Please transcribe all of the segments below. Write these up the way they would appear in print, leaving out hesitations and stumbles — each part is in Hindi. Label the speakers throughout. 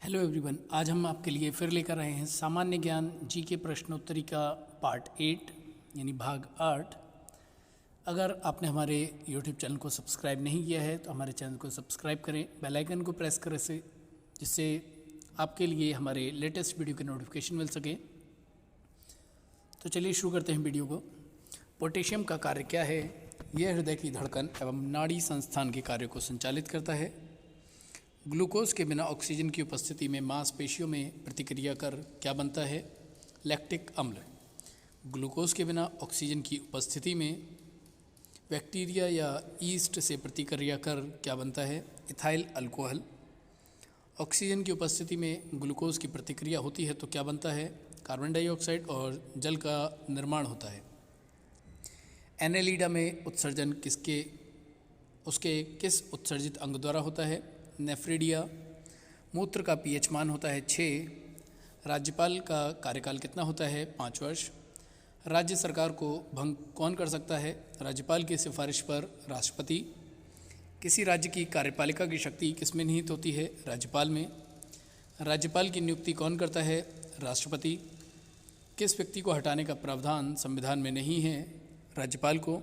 Speaker 1: हेलो एवरीवन, आज हम आपके लिए फिर लेकर आए हैं सामान्य ज्ञान जी के प्रश्नोत्तरी का पार्ट 8 यानी भाग 8। अगर आपने हमारे यूट्यूब चैनल को सब्सक्राइब नहीं किया है तो हमारे चैनल को सब्सक्राइब करें, बेल आइकन को प्रेस करें जिससे आपके लिए हमारे लेटेस्ट वीडियो के नोटिफिकेशन मिल सके। तो चलिए शुरू करते हैं वीडियो को। पोटेशियम का कार्य क्या है? यह हृदय की धड़कन एवं नाड़ी संस्थान के कार्य को संचालित करता है। ग्लूकोज के बिना ऑक्सीजन की उपस्थिति में मांसपेशियों में प्रतिक्रिया कर क्या बनता है? लैक्टिक अम्ल। ग्लूकोज के बिना ऑक्सीजन की उपस्थिति में बैक्टीरिया या ईस्ट से प्रतिक्रिया कर क्या बनता है? Ethyl alcohol. ऑक्सीजन की उपस्थिति में ग्लूकोज की प्रतिक्रिया होती है तो क्या बनता है? कार्बन डाइऑक्साइड और जल का निर्माण होता है। एनेलिडा में उत्सर्जन उसके किस उत्सर्जित अंग द्वारा होता है? नेफ्रिडिया। मूत्र का पीएच मान होता है 6। राज्यपाल का कार्यकाल कितना होता है? 5 वर्ष। राज्य सरकार को भंग कौन कर सकता है? राज्यपाल की सिफारिश पर राष्ट्रपति। किसी राज्य की कार्यपालिका की शक्ति किसमें निहित होती है? राज्यपाल में। राज्यपाल की नियुक्ति कौन करता है? राष्ट्रपति। किस व्यक्ति को हटाने का प्रावधान संविधान में नहीं है? राज्यपाल को।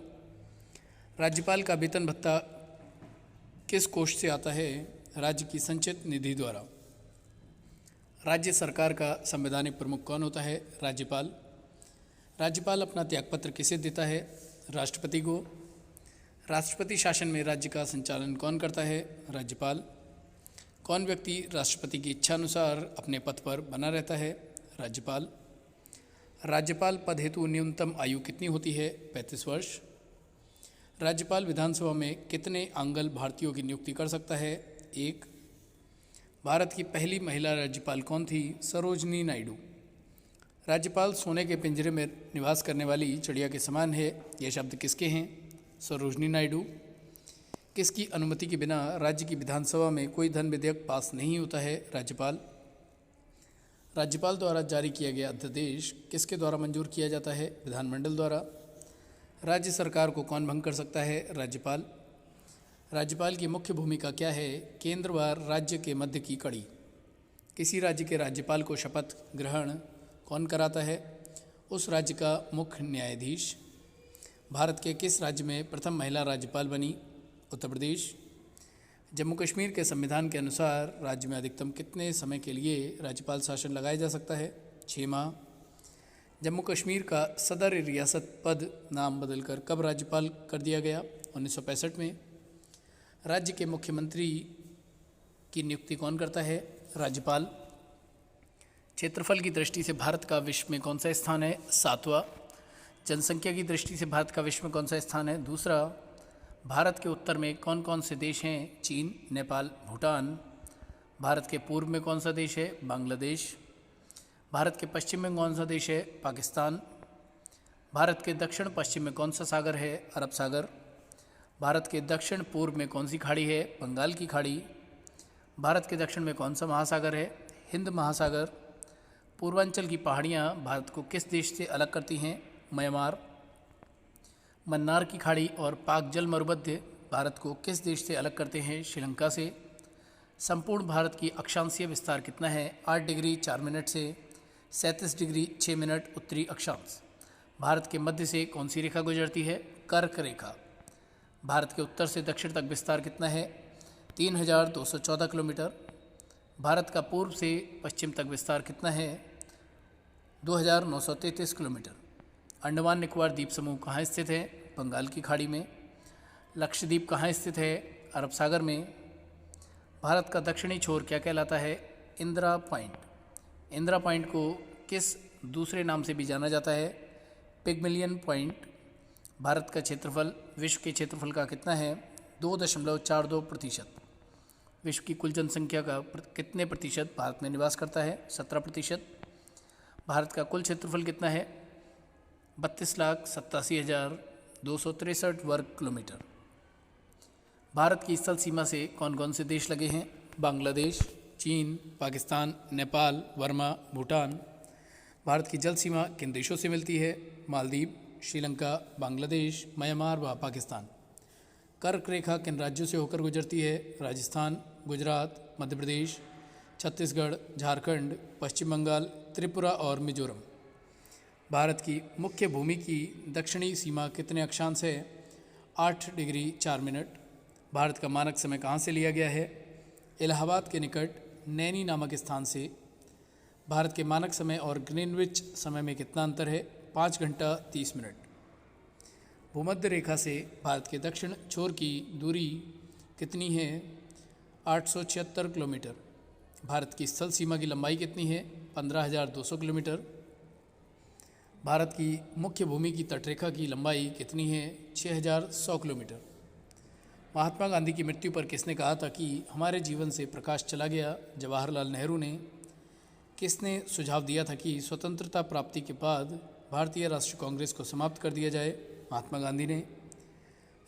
Speaker 1: राज्यपाल का वेतन भत्ता किस कोष से आता है? राज्य की संचित निधि द्वारा। राज्य सरकार का संवैधानिक प्रमुख कौन होता है? राज्यपाल। राज्यपाल अपना त्यागपत्र किसे देता है? राष्ट्रपति को। राष्ट्रपति शासन में राज्य का संचालन कौन करता है? राज्यपाल। कौन व्यक्ति राष्ट्रपति की इच्छा अनुसार अपने पद पर बना रहता है? राज्यपाल। राज्यपाल पद हेतु न्यूनतम आयु कितनी होती है? 35 वर्ष। राज्यपाल विधानसभा में कितने आंगल भारतीयों की नियुक्ति कर सकता है? 1। भारत की पहली महिला राज्यपाल कौन थी? सरोजनी नायडू। राज्यपाल सोने के पिंजरे में निवास करने वाली चिड़िया के समान है, यह शब्द किसके हैं? सरोजनी नायडू। किसकी अनुमति के बिना राज्य की विधानसभा में कोई धन विधेयक पास नहीं होता है? राज्यपाल। राज्यपाल द्वारा जारी किया गया अध्यादेश किसके द्वारा मंजूर किया जाता है? विधानमंडल द्वारा। राज्य सरकार को कौन भंग कर सकता है? राज्यपाल। राज्यपाल की मुख्य भूमिका क्या है? केंद्र व राज्य के मध्य की कड़ी। किसी राज्य के राज्यपाल को शपथ ग्रहण कौन कराता है? उस राज्य का मुख्य न्यायाधीश। भारत के किस राज्य में प्रथम महिला राज्यपाल बनी? उत्तर प्रदेश। जम्मू कश्मीर के संविधान के अनुसार राज्य में अधिकतम कितने समय के लिए राज्यपाल शासन लगाया जा सकता है? 6 माह। जम्मू कश्मीर का सदर रियासत पद नाम बदलकर कब राज्यपाल कर दिया गया? 1965 में। राज्य के मुख्यमंत्री की नियुक्ति कौन करता है? राज्यपाल। क्षेत्रफल की दृष्टि से भारत का विश्व में कौन सा स्थान है? 7वां। जनसंख्या की दृष्टि से भारत का विश्व में कौन सा स्थान है? दूसरा। भारत के उत्तर में कौन कौन से देश हैं? चीन, नेपाल, भूटान। भारत के पूर्व में कौन सा देश है? बांग्लादेश। भारत के पश्चिम में कौन सा देश है? पाकिस्तान। भारत के दक्षिण पश्चिम में कौन सा सागर है? अरब सागर। भारत के दक्षिण पूर्व में कौन सी खाड़ी है? बंगाल की खाड़ी। भारत के दक्षिण में कौन सा महासागर है? हिंद महासागर। पूर्वांचल की पहाड़ियाँ भारत को किस देश से अलग करती हैं? म्यांमार। मन्नार की खाड़ी और पाक जल मरुमध्य भारत को किस देश से अलग करते हैं? श्रीलंका से। संपूर्ण भारत की अक्षांशीय विस्तार कितना है? 8 डिग्री 4 मिनट से 37 डिग्री 6 मिनट उत्तरी अक्षांश। भारत के मध्य से कौन सी रेखा गुजरती है? कर्क रेखा। भारत के उत्तर से दक्षिण तक विस्तार कितना है? 3214 किलोमीटर। भारत का पूर्व से पश्चिम तक विस्तार कितना है? 2933 किलोमीटर। अंडमान निकोबार द्वीप समूह कहाँ स्थित है? बंगाल की खाड़ी में। लक्षद्वीप कहाँ स्थित है? अरब सागर में। भारत का दक्षिणी छोर क्या कहलाता है? इंदिरा पॉइंट। इंदिरा पॉइंट को किस दूसरे नाम से भी जाना जाता है? पिगमिलियन पॉइंट। भारत का क्षेत्रफल विश्व के क्षेत्रफल का कितना है? 2.42%। विश्व की कुल जनसंख्या का कितने प्रतिशत भारत में निवास करता है? 17%। भारत का कुल क्षेत्रफल कितना है? 32,87,263 वर्ग किलोमीटर। भारत की स्थल सीमा से कौन कौन से देश लगे हैं? बांग्लादेश, चीन, पाकिस्तान, नेपाल, बर्मा, भूटान। भारत की जल सीमा किन देशों से मिलती है? मालदीव, श्रीलंका, बांग्लादेश, म्यांमार व पाकिस्तान। कर्क रेखा किन राज्यों से होकर गुजरती है? राजस्थान, गुजरात, मध्य प्रदेश, छत्तीसगढ़, झारखंड, पश्चिम बंगाल, त्रिपुरा और मिजोरम। भारत की मुख्य भूमि की दक्षिणी सीमा कितने अक्षांश है? 8 डिग्री 4 मिनट। भारत का मानक समय कहाँ से लिया गया है? इलाहाबाद के निकट नैनी नामक स्थान से। भारत के मानक समय और ग्रीनविच समय में कितना अंतर है? 5 घंटा 30 मिनट। भूमध्य रेखा से भारत के दक्षिण छोर की दूरी कितनी है? 876 किलोमीटर। भारत की स्थल सीमा की लंबाई कितनी है? 15,200 किलोमीटर। भारत की मुख्य भूमि की तटरेखा की लंबाई कितनी है? 6,100 किलोमीटर। महात्मा गांधी की मृत्यु पर किसने कहा था कि हमारे जीवन से प्रकाश चला गया? जवाहरलाल नेहरू ने। किसने सुझाव दिया था कि स्वतंत्रता प्राप्ति के बाद भारतीय राष्ट्रीय कांग्रेस को समाप्त कर दिया जाए? महात्मा गांधी ने।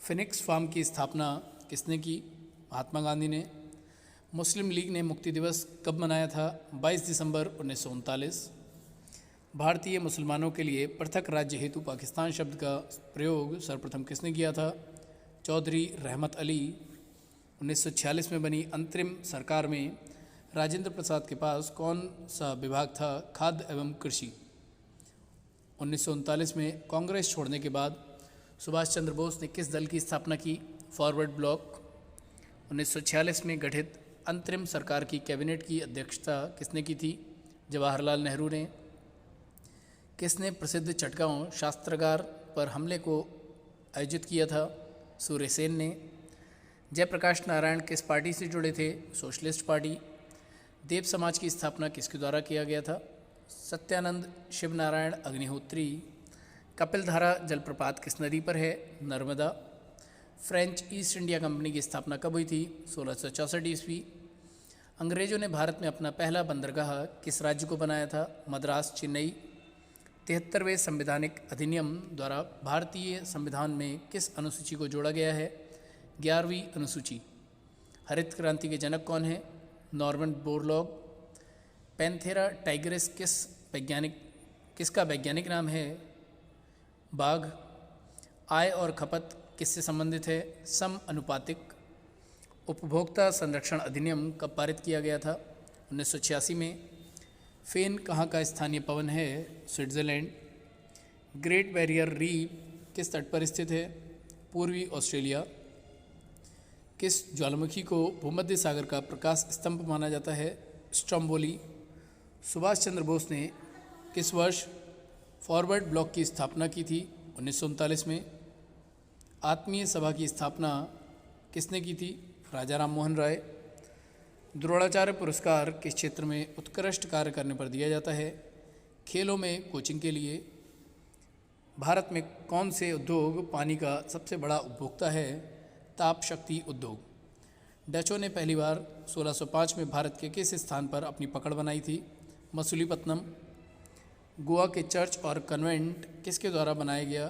Speaker 1: फिनिक्स फार्म की स्थापना किसने की? महात्मा गांधी ने। मुस्लिम लीग ने मुक्ति दिवस कब मनाया था? 22 दिसंबर 1939। भारतीय मुसलमानों के लिए पृथक राज्य हेतु पाकिस्तान शब्द का प्रयोग सर्वप्रथम किसने किया था? चौधरी रहमत अली। 1946 में बनी अंतरिम सरकार में राजेंद्र प्रसाद के पास कौन सा विभाग था? खाद्य एवं कृषि। 1939 में कांग्रेस छोड़ने के बाद सुभाष चंद्र बोस ने किस दल की स्थापना की? Forward block. 1946 में गठित अंतरिम सरकार की कैबिनेट की अध्यक्षता किसने की थी? जवाहरलाल नेहरू ने। किसने प्रसिद्ध चटगांव शास्त्रागार पर हमले को आयोजित किया था? सूर्यसेन ने। जयप्रकाश नारायण किस पार्टी से जुड़े थे? Socialist party. देव समाज की स्थापना किसके द्वारा किया गया था? सत्यानंद शिवनारायण अग्निहोत्री। कपिलधारा जलप्रपात किस नदी पर है? Narmada. French east India company की स्थापना कब हुई थी? 1664 ईस्वी। अंग्रेजों ने भारत में अपना पहला बंदरगाह किस राज्य को बनाया था? मद्रास, चेन्नई। 73वें संवैधानिक अधिनियम द्वारा भारतीय संविधान में किस अनुसूची को जोड़ा गया है? 11वीं अनुसूची। हरित क्रांति के जनक कौन है? Norman Borlaug. पैंथेरा टाइग्रिस किसका वैज्ञानिक नाम है? बाघ। आय और खपत किससे संबंधित है? सम अनुपातिक। उपभोक्ता संरक्षण अधिनियम कब पारित किया गया था? 1986 में। फेन कहाँ का स्थानीय पवन है? स्विट्जरलैंड। ग्रेट बैरियर रीफ किस तट पर स्थित है? पूर्वी ऑस्ट्रेलिया। किस ज्वालामुखी को भूमध्य सागर का प्रकाश स्तंभ माना जाता है? स्ट्रोम्बोली। सुभाष चंद्र बोस ने किस वर्ष फॉरवर्ड ब्लॉक की स्थापना की थी? 1939 में। आत्मीय सभा की स्थापना किसने की थी? राजा राम मोहन राय। द्रोणाचार्य पुरस्कार किस क्षेत्र में उत्कृष्ट कार्य करने पर दिया जाता है? खेलों में कोचिंग के लिए। भारत में कौन से उद्योग पानी का सबसे बड़ा उपभोक्ता है? ताप शक्ति उद्योग। डचों ने पहली बार 1605 में भारत के किस स्थान पर अपनी पकड़ बनाई थी? मसूलीपट्टनम। गोवा के चर्च और कन्वेंट किसके द्वारा बनाया गया?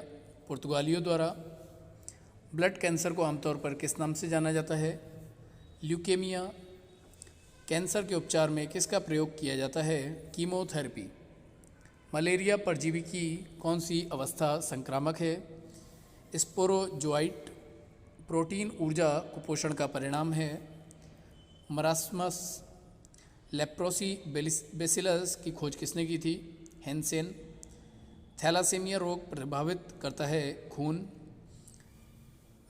Speaker 1: पुर्तगालियों द्वारा। ब्लड कैंसर को आमतौर पर किस नाम से जाना जाता है? ल्यूकेमिया। कैंसर के उपचार में किसका प्रयोग किया जाता है? कीमोथेरेपी। मलेरिया परजीवी की कौन सी अवस्था संक्रामक है? स्पोरोजोइट। प्रोटीन ऊर्जा कुपोषण का परिणाम है। मरास्मस। लेप्रोसी बेसिलस की खोज किसने की थी? हेंसेन। थैलासेमिया रोग प्रभावित करता है खून।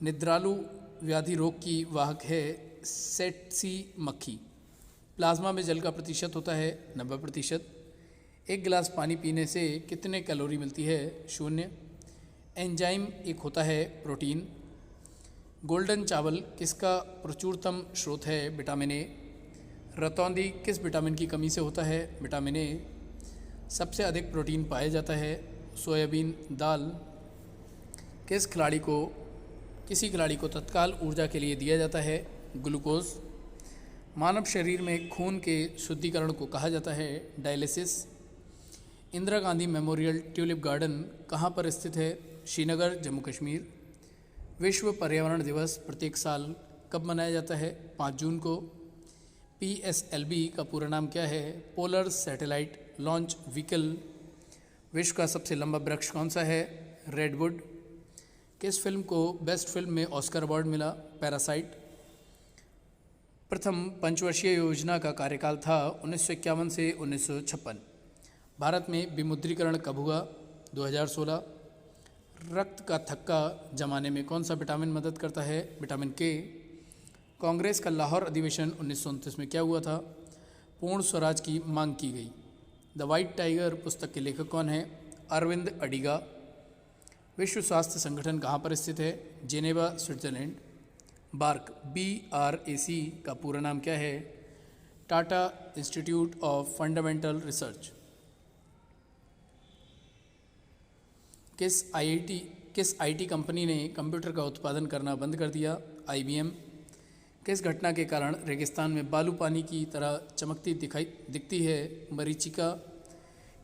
Speaker 1: निद्रालु व्याधि रोग की वाहक है सेटसी मक्खी। प्लाज्मा में जल का प्रतिशत होता है 90%। एक गिलास पानी पीने से कितने कैलोरी मिलती है? 0। एंजाइम एक होता है प्रोटीन। गोल्डन चावल किसका प्रचुरतम स्रोत है? Vitamin A. रतौंधी किस विटामिन की कमी से होता है? Vitamin A. सबसे अधिक प्रोटीन पाया जाता है सोयाबीन दाल। किसी खिलाड़ी को तत्काल ऊर्जा के लिए दिया जाता है ग्लूकोज। मानव शरीर में खून के शुद्धिकरण को कहा जाता है dialysis. Indira Gandhi memorial tulip garden कहाँ पर स्थित है? श्रीनगर, जम्मू कश्मीर। विश्व पर्यावरण दिवस प्रत्येक साल कब मनाया जाता है? 5 जून को। PSLV का पूरा नाम क्या है? Polar satellite launch vehicle. विश्व का सबसे लंबा वृक्ष कौन सा है? रेडवुड। किस फिल्म को बेस्ट फिल्म में ऑस्कर अवार्ड मिला? पैरासाइट। प्रथम पंचवर्षीय योजना का कार्यकाल था 1951 से 1956। भारत में विमुद्रीकरण कब हुआ? 2016। रक्त का थक्का जमाने में कौन सा विटामिन मदद करता है? विटामिन के। कांग्रेस का लाहौर अधिवेशन 1929 में क्या हुआ था? पूर्ण स्वराज की मांग की गई। द वाइट टाइगर पुस्तक के लेखक कौन है? अरविंद अडिगा। विश्व स्वास्थ्य संगठन कहाँ पर स्थित है? Geneva, Switzerland. बार्क BRAC का पूरा नाम क्या है? Tata institute of fundamental research. किस IT कंपनी ने कंप्यूटर का उत्पादन करना बंद कर दिया? IBM। किस घटना के कारण रेगिस्तान में बालू पानी की तरह चमकती दिखती है? मरीचिका।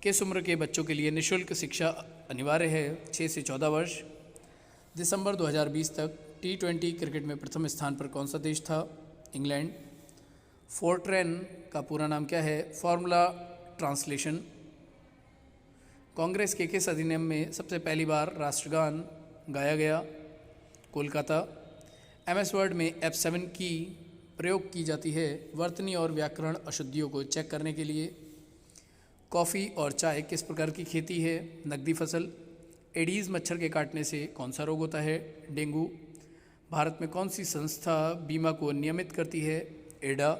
Speaker 1: किस उम्र के बच्चों के लिए निःशुल्क शिक्षा अनिवार्य है? 6 से 14 वर्ष। दिसंबर 2020 तक T20 क्रिकेट में प्रथम स्थान पर कौन सा देश था? इंग्लैंड। फोर्ट्रेन का पूरा नाम क्या है? Formula translation. कांग्रेस के किस अधिनियम में सबसे पहली बार राष्ट्रगान गाया गया? कोलकाता। MS वर्ड में F7 की प्रयोग की जाती है वर्तनी और व्याकरण अशुद्धियों को चेक करने के लिए। कॉफ़ी और चाय किस प्रकार की खेती है? नकदी फसल। एडीज़ मच्छर के काटने से कौन सा रोग होता है? डेंगू। भारत में कौन सी संस्था बीमा को नियमित करती है? एडा।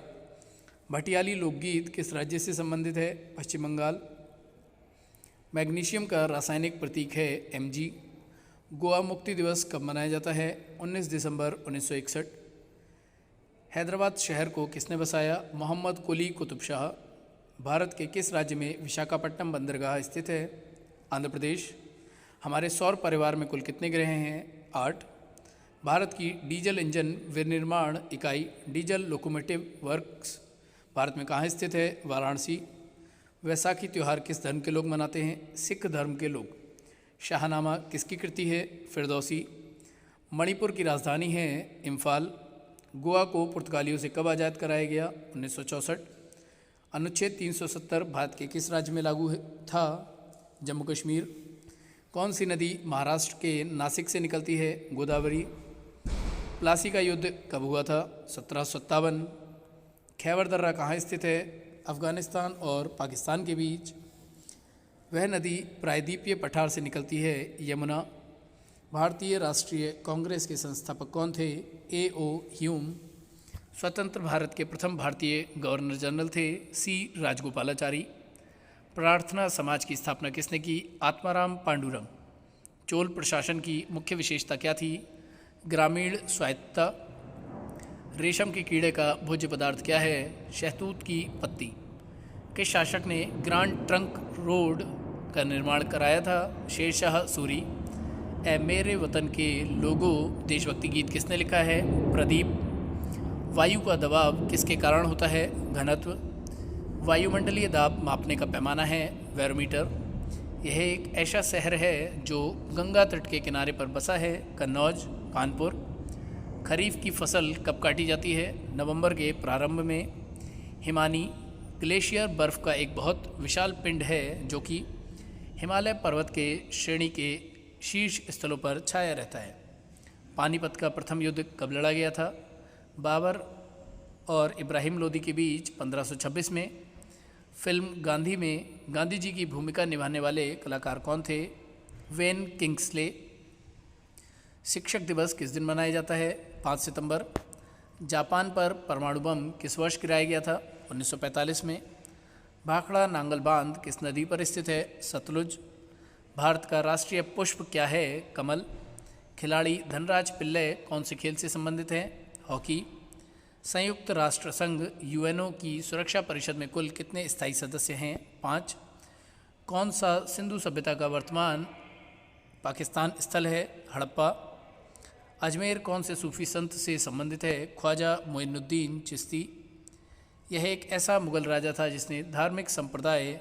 Speaker 1: भटियाली लोकगीत किस राज्य से संबंधित है? पश्चिम बंगाल। मैग्नीशियम का रासायनिक प्रतीक है Mg। गोवा मुक्ति दिवस कब मनाया जाता है? 19 दिसंबर 1961। हैदराबाद शहर को किसने बसाया? मोहम्मद कुली कुतुब शाह। भारत के किस राज्य में विशाखापट्टनम बंदरगाह स्थित है? आंध्र प्रदेश। हमारे सौर परिवार में कुल कितने ग्रह हैं? 8। भारत की डीजल इंजन विनिर्माण इकाई डीजल लोकोमोटिव वर्क्स भारत में कहाँ स्थित है? वाराणसी। वैसाखी त्यौहार किस धर्म के लोग मनाते हैं? सिख धर्म के लोग। शाहनामा किसकी कृति है? फिरदौसी। मणिपुर की राजधानी है इम्फाल। गोवा को पुर्तगालियों से कब आज़ाद कराया गया? 1964। अनुच्छेद 370 भारत के किस राज्य में लागू था? जम्मू कश्मीर। कौन सी नदी महाराष्ट्र के नासिक से निकलती है? गोदावरी। प्लासी का युद्ध कब हुआ था? 1757। खैबर दर्रा कहाँ स्थित है? अफ़गानिस्तान और पाकिस्तान के बीच। वह नदी प्रायद्वीपीय पठार से निकलती है, यमुना। भारतीय राष्ट्रीय कांग्रेस के संस्थापक कौन थे? A.O. ह्यूम। स्वतंत्र भारत के प्रथम भारतीय गवर्नर जनरल थे C. राजगोपालाचारी। प्रार्थना समाज की स्थापना किसने की? आत्माराम पांडुरंग। चोल प्रशासन की मुख्य विशेषता क्या थी? ग्रामीण स्वायत्तता। रेशम के कीड़े का भोज्य पदार्थ क्या है? शहतूत की पत्ती। किस शासक ने ग्रांड ट्रंक रोड का निर्माण कराया था? शेरशाह सूरी। ए मेरे वतन के लोगों देशभक्ति गीत किसने लिखा है? प्रदीप। वायु का दबाव किसके कारण होता है? घनत्व। वायुमंडलीय दाब मापने का पैमाना है बैरोमीटर। यह एक ऐसा शहर है जो गंगा तट के किनारे पर बसा है। कन्नौज। कानपुर। खरीफ की फसल कब काटी जाती है? नवंबर के प्रारंभ में। हिमानी ग्लेशियर बर्फ़ का एक बहुत विशाल पिंड है जो कि हिमालय पर्वत के श्रेणी के शीर्ष स्थलों पर छाया रहता है। पानीपत का प्रथम युद्ध कब लड़ा गया था? बाबर और इब्राहिम लोदी के बीच 1526 में। फिल्म गांधी में गांधी जी की भूमिका निभाने वाले कलाकार कौन थे? When Kingsley. शिक्षक दिवस किस दिन मनाया जाता है? 5 सितंबर। जापान पर परमाणु बम किस वर्ष गिराया गया था? 1945 में। भाखड़ा नांगल बांध किस नदी पर स्थित है? सतलुज। भारत का राष्ट्रीय पुष्प क्या है? कमल। खिलाड़ी धनराज पिल्ले कौन से खेल से संबंधित हैं? हॉकी। संयुक्त राष्ट्र संघ UNO की सुरक्षा परिषद में कुल कितने स्थायी सदस्य हैं? 5। कौन सा सिंधु सभ्यता का वर्तमान पाकिस्तान स्थल है? हड़प्पा। अजमेर कौन से सूफी संत से संबंधित है? ख्वाजा मोइनुद्दीन चिश्ती। यह एक ऐसा मुगल राजा था जिसने धार्मिक संप्रदाय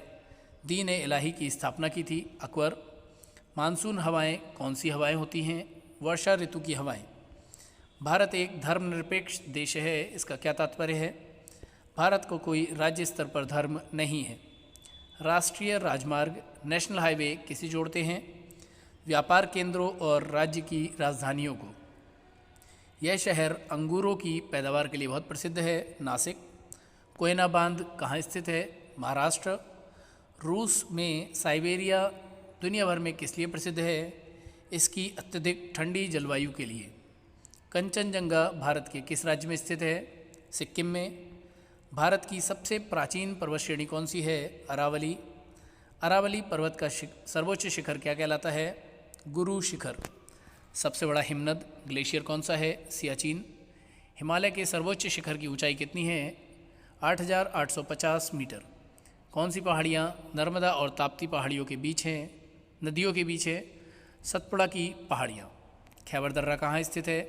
Speaker 1: दीन इलाही की स्थापना की थी। अकबर। मानसून हवाएं कौन सी हवाएं होती हैं? वर्षा ऋतु की हवाएं। भारत एक धर्मनिरपेक्ष देश है, इसका क्या तात्पर्य है? भारत को कोई राज्य स्तर पर धर्म नहीं है। राष्ट्रीय राजमार्ग नेशनल हाईवे किसे जोड़ते हैं? व्यापार केंद्रों और राज्य की राजधानियों को। यह शहर अंगूरों की पैदावार के लिए बहुत प्रसिद्ध है। नासिक। कोयना बांध कहाँ स्थित है? महाराष्ट्र। रूस में साइबेरिया दुनिया भर में किस लिए प्रसिद्ध है? इसकी अत्यधिक ठंडी जलवायु के लिए। कंचनजंगा भारत के किस राज्य में स्थित है? सिक्किम में। भारत की सबसे प्राचीन पर्वत श्रेणी कौन सी है? अरावली। अरावली पर्वत का सर्वोच्च शिखर क्या कहलाता है? गुरु शिखर। सबसे बड़ा हिमनद ग्लेशियर कौन सा है? सियाचिन। हिमालय के सर्वोच्च शिखर की ऊंचाई कितनी है? 8,850 मीटर। कौन सी पहाड़ियाँ नर्मदा और ताप्ती पहाड़ियों के बीच हैं? नदियों के बीच है? सतपुड़ा की पहाड़ियाँ। खैबर दर्रा कहाँ स्थित है?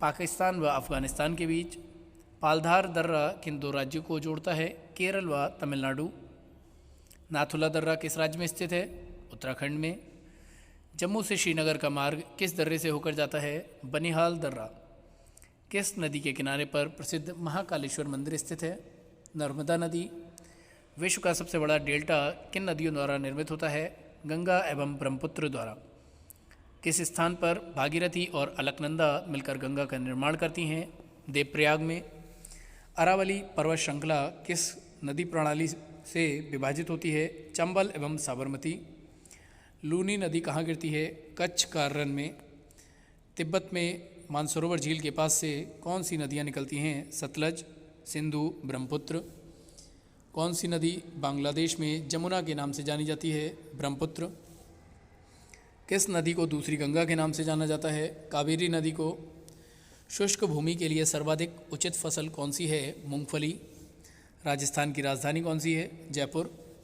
Speaker 1: पाकिस्तान व अफ़गानिस्तान के बीच। पालधार दर्रा किन दो राज्यों को जोड़ता है? केरल व तमिलनाडु। नाथुला दर्रा किस राज्य में स्थित है? उत्तराखंड में। जम्मू से श्रीनगर का मार्ग किस दर्रे से होकर जाता है? बनिहाल दर्रा। किस नदी के किनारे पर प्रसिद्ध महाकालेश्वर मंदिर स्थित है? नर्मदा नदी। विश्व का सबसे बड़ा डेल्टा किन नदियों द्वारा निर्मित होता है? गंगा एवं ब्रह्मपुत्र द्वारा। किस स्थान पर भागीरथी और अलकनंदा मिलकर गंगा का निर्माण करती हैं? देवप्रयाग में। अरावली पर्वत श्रृंखला किस नदी प्रणाली से विभाजित होती है? चंबल एवं साबरमती। लूनी नदी कहाँ गिरती है? कच्छ का रन में। तिब्बत में मानसरोवर झील के पास से कौन सी नदियाँ निकलती हैं? सतलज, सिंधु, ब्रह्मपुत्र। कौन सी नदी बांग्लादेश में जमुना के नाम से जानी जाती है? ब्रह्मपुत्र। किस नदी को दूसरी गंगा के नाम से जाना जाता है? कावेरी नदी को। शुष्क भूमि के लिए सर्वाधिक उचित फसल कौन सी है? मूंगफली। राजस्थान की राजधानी कौन सी है? जयपुर।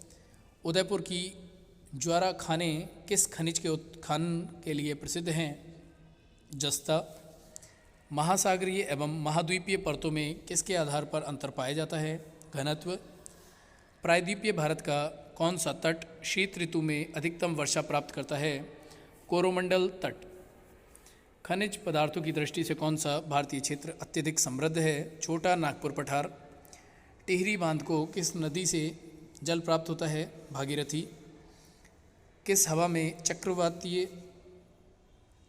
Speaker 1: उदयपुर की ज्वारा खाने किस खनिज के उत्खनन के लिए प्रसिद्ध हैं? जस्ता। महासागरीय एवं महाद्वीपीय परतों में किसके आधार पर अंतर पाया जाता है? घनत्व। प्रायद्वीपीय भारत का कौन सा तट शीत ऋतु में अधिकतम वर्षा प्राप्त करता है? कोरोमंडल तट। खनिज पदार्थों की दृष्टि से कौन सा भारतीय क्षेत्र अत्यधिक समृद्ध है? छोटा नागपुर पठार। टिहरी बांध को किस नदी से जल प्राप्त होता है? भागीरथी। किस हवा में चक्रवातीय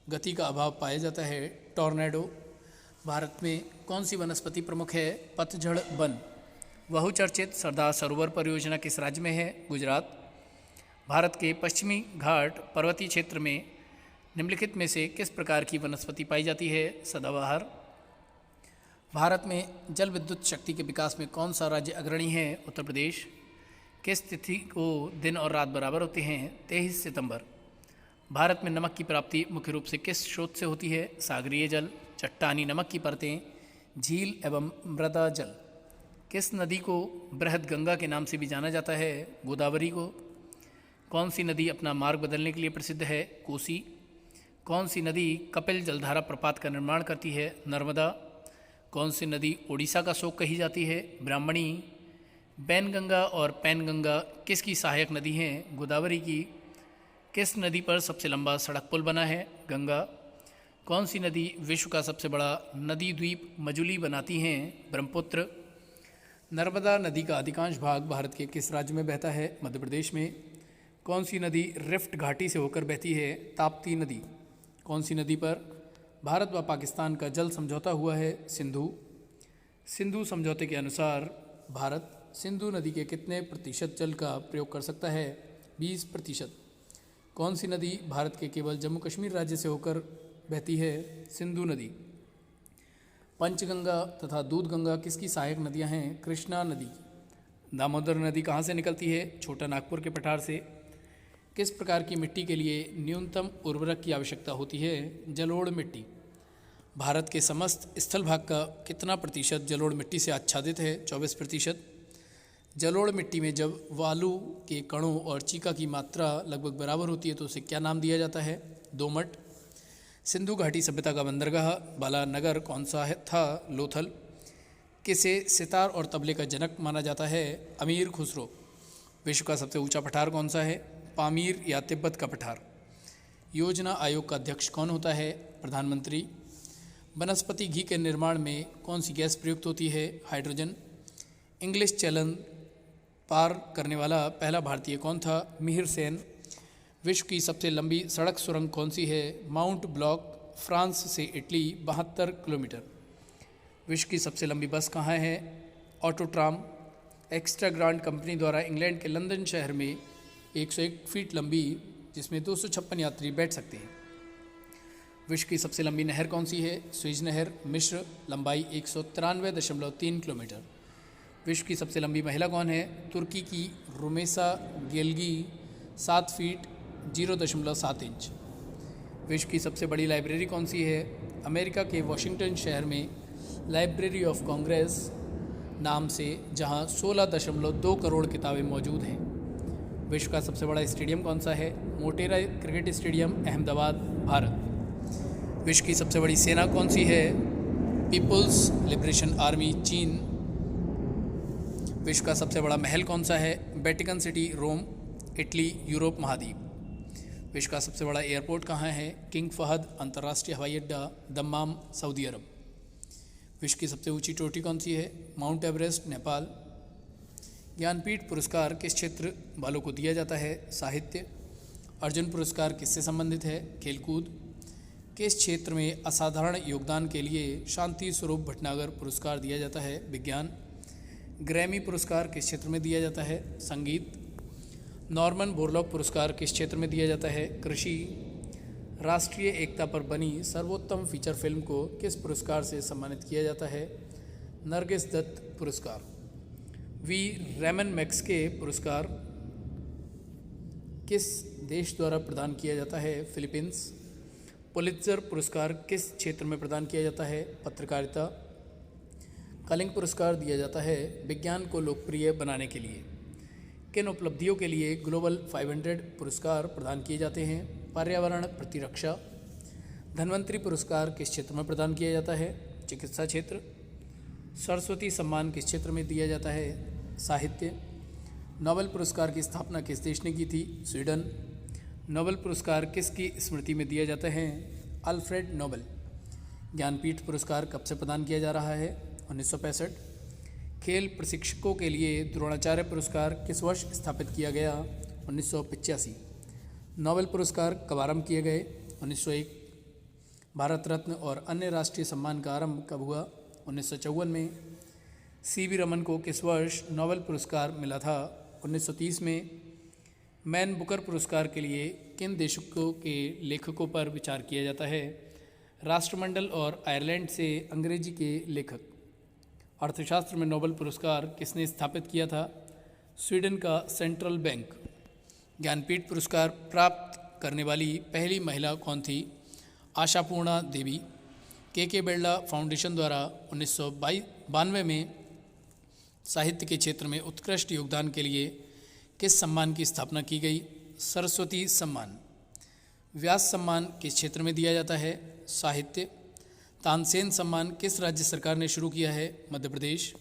Speaker 1: गति का अभाव पाया जाता है? टॉर्नेडो। भारत में कौन सी वनस्पति प्रमुख है? पतझड़ वन। बहुचर्चित सरदार सरोवर परियोजना किस राज्य में है? गुजरात। भारत के पश्चिमी घाट पर्वतीय क्षेत्र में निम्नलिखित में से किस प्रकार की वनस्पति पाई जाती है? सदाबहार। भारत में जल विद्युत शक्ति के विकास में कौन सा राज्य अग्रणी है? उत्तर प्रदेश। किस तिथि को दिन और रात बराबर होते हैं? 23 सितंबर। भारत में नमक की प्राप्ति मुख्य रूप से किस स्रोत से होती है? सागरीय जल, चट्टानी नमक की परतें, झील एवं मृदा जल। किस नदी को बृहद गंगा के नाम से भी जाना जाता है? गोदावरी को। कौन सी नदी अपना मार्ग बदलने के लिए प्रसिद्ध है? कोसी। कौन सी नदी कपिल जलधारा प्रपात का निर्माण करती है? नर्मदा। कौन सी नदी ओडिशा का शोक कही जाती है? ब्राह्मणी। बैनगंगा और पैनगंगा किसकी सहायक नदी हैं? गोदावरी की। किस नदी पर सबसे लंबा सड़क पुल बना है? गंगा। कौन सी नदी विश्व का सबसे बड़ा नदी द्वीप मजुली बनाती हैं? ब्रह्मपुत्र। नर्मदा नदी का अधिकांश भाग भारत के किस राज्य में बहता है? मध्य प्रदेश में। कौन सी नदी रिफ्ट घाटी से होकर बहती है? ताप्ती नदी। कौन सी नदी पर भारत व पाकिस्तान का जल समझौता हुआ है? सिंधु। सिंधु समझौते के अनुसार भारत सिंधु नदी के कितने प्रतिशत जल का प्रयोग कर सकता है? 20%। कौन सी नदी भारत के केवल जम्मू कश्मीर राज्य से होकर बहती है? सिंधु नदी। पंचगंगा तथा दूधगंगा किसकी सहायक नदियां हैं? कृष्णा नदी। दामोदर नदी कहाँ से निकलती है? छोटा नागपुर के पठार से। किस प्रकार की मिट्टी के लिए न्यूनतम उर्वरक की आवश्यकता होती है? जलोढ़ मिट्टी। भारत के समस्त स्थल भाग का कितना प्रतिशत जलोढ़ मिट्टी से आच्छादित है? 24%। जलोढ़ मिट्टी में जब वालू के कणों और चीका की मात्रा लगभग बराबर होती है तो उसे क्या नाम दिया जाता है? दोमट। सिंधु घाटी सभ्यता का बंदरगाह बालानगर कौन सा था? लोथल। किसे सितार और तबले का जनक माना जाता है? अमीर खुसरो। विश्व का सबसे ऊंचा पठार कौन सा है? पामीर या तिब्बत का पठार। योजना आयोग का अध्यक्ष कौन होता है? प्रधानमंत्री। वनस्पति घी के निर्माण में कौन सी गैस प्रयुक्त होती है? हाइड्रोजन। इंग्लिश चैनल पार करने वाला पहला भारतीय कौन था? मिहिर सेन। विश्व की सबसे लंबी सड़क सुरंग कौन सी है? माउंट ब्लॉक फ्रांस से इटली 72 किलोमीटर। विश्व की सबसे लंबी बस कहाँ है? ऑटोट्राम। एक्स्ट्रा ग्रांड कंपनी द्वारा इंग्लैंड के लंदन शहर में 101 फीट लंबी, जिसमें 256 यात्री बैठ सकते हैं। विश्व की सबसे लंबी नहर कौन सी है? स्विज नहर, मिस्र, लंबाई 193.3 किलोमीटर। विश्व की सबसे लंबी महिला कौन है? तुर्की की रुमेसा गेल्गी 7 फीट 0.7 इंच। विश्व की सबसे बड़ी लाइब्रेरी कौन सी है? अमेरिका के वॉशिंगटन शहर में लाइब्रेरी ऑफ कांग्रेस नाम से, जहां 16.2 करोड़ किताबें मौजूद हैं। विश्व का सबसे बड़ा स्टेडियम कौन सा है? Motera cricket stadium, Ahmedabad, Bharat. विश्व की सबसे बड़ी सेना कौन सी है? पीपुल्स लिबरेशन आर्मी, चीन। विश्व का सबसे बड़ा महल कौन सा है? वेटिकन सिटी, रोम, इटली, यूरोप महाद्वीप। विश्व का सबसे बड़ा एयरपोर्ट कहाँ है? किंग फहद अंतर्राष्ट्रीय हवाई अड्डा, दम्माम, सऊदी अरब। विश्व की सबसे ऊंची चोटी कौन सी है? Mount Everest, Nepal. ज्ञानपीठ पुरस्कार किस क्षेत्र वालों को दिया जाता है? साहित्य। अर्जुन पुरस्कार किससे संबंधित है? खेलकूद। किस क्षेत्र में असाधारण योगदान के लिए शांति स्वरूप भटनागर पुरस्कार दिया जाता है? विज्ञान। ग्रैमी पुरस्कार किस क्षेत्र में दिया जाता है? संगीत। नॉर्मन बोरलॉग पुरस्कार किस क्षेत्र में दिया जाता है? कृषि। राष्ट्रीय एकता पर बनी सर्वोत्तम फीचर फिल्म को किस पुरस्कार से सम्मानित किया जाता है? नरगिस दत्त पुरस्कार। वी रैमन मैग्सेसे पुरस्कार किस देश द्वारा प्रदान किया जाता है? फिलीपींस। पुलित्जर पुरस्कार किस क्षेत्र में प्रदान किया जाता है? पत्रकारिता। कलिंग पुरस्कार दिया जाता है विज्ञान को लोकप्रिय बनाने के लिए। किन उपलब्धियों के लिए ग्लोबल 500 पुरस्कार प्रदान किए जाते हैं? पर्यावरण, प्रतिरक्षा। धन्वंतरी पुरस्कार किस क्षेत्र में प्रदान किया जाता है? चिकित्सा क्षेत्र। सरस्वती सम्मान किस क्षेत्र में दिया जाता है? साहित्य। नोबेल पुरस्कार की स्थापना किस देश ने की थी? स्वीडन। नोबेल पुरस्कार किसकी स्मृति में दिया जाता है? Alfred Nobel. ज्ञानपीठ पुरस्कार कब से प्रदान किया जा रहा है? 1965। खेल प्रशिक्षकों के लिए द्रोणाचार्य पुरस्कार किस वर्ष स्थापित किया गया? 1985। नोबेल पुरस्कार कब आरंभ किए गए? 1901। भारत रत्न और अन्य राष्ट्रीय सम्मान का आरंभ कब हुआ? 1954 में। सीवी रमन को किस वर्ष नोबेल पुरस्कार मिला था? 1930 में। मैन बुकर पुरस्कार के लिए किन देशों के लेखकों पर विचार किया जाता है? राष्ट्रमंडल और आयरलैंड से अंग्रेजी के लेखक। अर्थशास्त्र में नोबेल पुरस्कार किसने स्थापित किया था? स्वीडन का सेंट्रल बैंक। ज्ञानपीठ पुरस्कार प्राप्त करने वाली पहली महिला कौन थी? आशापूर्णा देवी। के बिरला फाउंडेशन द्वारा 1992 में साहित्य के क्षेत्र में उत्कृष्ट योगदान के लिए किस सम्मान की स्थापना की गई? सरस्वती सम्मान। व्यास सम्मान किस क्षेत्र में दिया जाता है? साहित्य। तानसेन सम्मान किस राज्य सरकार ने शुरू किया है? मध्य प्रदेश।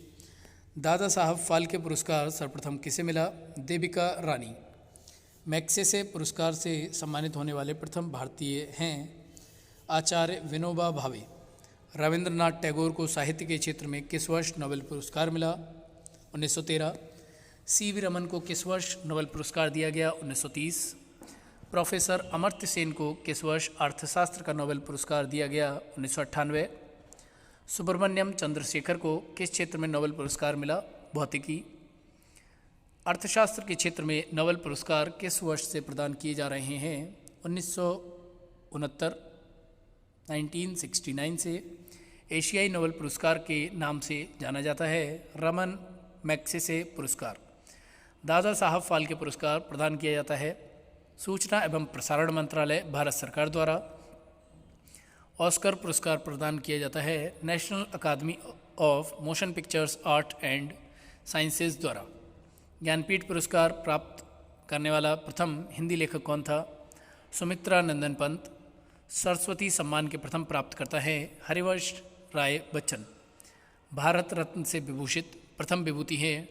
Speaker 1: दादा साहब फाल्के पुरस्कार सर्वप्रथम किसे मिला? देविका रानी। मैग्सेसे पुरस्कार से सम्मानित होने वाले प्रथम भारतीय हैं आचार्य विनोबा भावे। रविंद्रनाथ टैगोर को साहित्य के क्षेत्र में किस वर्ष नोबेल पुरस्कार मिला? 1913। सीवी रमन को किस वर्ष नोबेल पुरस्कार दिया गया? 1930। प्रोफेसर अमर्त्य सेन को किस वर्ष अर्थशास्त्र का नोबेल पुरस्कार दिया गया? 1998। सुब्रमण्यम चंद्रशेखर को किस क्षेत्र में नोबेल पुरस्कार मिला? भौतिकी। अर्थशास्त्र के क्षेत्र में नोबेल पुरस्कार किस वर्ष से प्रदान किए जा रहे हैं? 1969 से। एशियाई नोबेल पुरस्कार के नाम से जाना जाता है रमन मैग्सेसे पुरस्कार। दादा साहब फाल्के पुरस्कार प्रदान किया जाता है सूचना एवं प्रसारण मंत्रालय, भारत सरकार द्वारा। ऑस्कर पुरस्कार प्रदान किया जाता है National Academy of Motion Pictures Arts and Sciences द्वारा। ज्ञानपीठ पुरस्कार प्राप्त करने वाला प्रथम हिंदी लेखक कौन था? सुमित्रा नंदन पंत। सरस्वती सम्मान के प्रथम प्राप्तकर्ता है हरिवंश राय बच्चन। भारत रत्न से विभूषित प्रथम विभूति है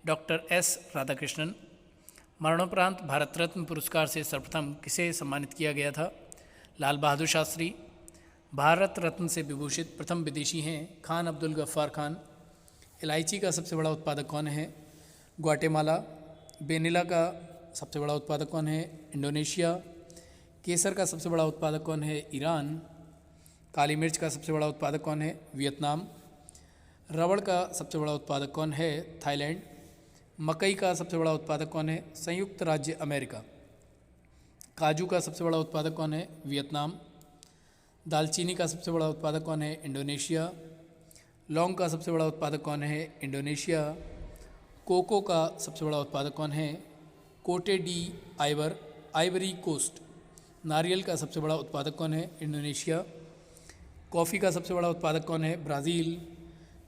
Speaker 1: डॉक्टर एस राधाकृष्णन। मरणोपरांत भारत रत्न पुरस्कार से सर्वप्रथम किसे सम्मानित किया गया था? लाल बहादुर शास्त्री। भारत रत्न से विभूषित प्रथम विदेशी हैं खान अब्दुल गफ्फार खान। इलायची का सबसे बड़ा उत्पादक कौन है? ग्वाटेमाला। वेनिला का सबसे बड़ा उत्पादक कौन है? इंडोनेशिया। केसर का सबसे बड़ा उत्पादक कौन है? ईरान। काली मिर्च का सबसे बड़ा उत्पादक कौन है? वियतनाम। रबड़ का सबसे बड़ा उत्पादक कौन है? थाईलैंड। मकई का सबसे बड़ा उत्पादक कौन है? संयुक्त राज्य अमेरिका। काजू का सबसे बड़ा उत्पादक कौन है? वियतनाम। दालचीनी का सबसे बड़ा उत्पादक कौन है? इंडोनेशिया। लौंग का सबसे बड़ा उत्पादक कौन है? इंडोनेशिया। कोको का सबसे बड़ा उत्पादक कौन है? कोटे डी आइवरी कोस्ट। नारियल का सबसे बड़ा उत्पादक कौन है? इंडोनेशिया। कॉफ़ी का सबसे बड़ा उत्पादक कौन है? ब्राज़ील।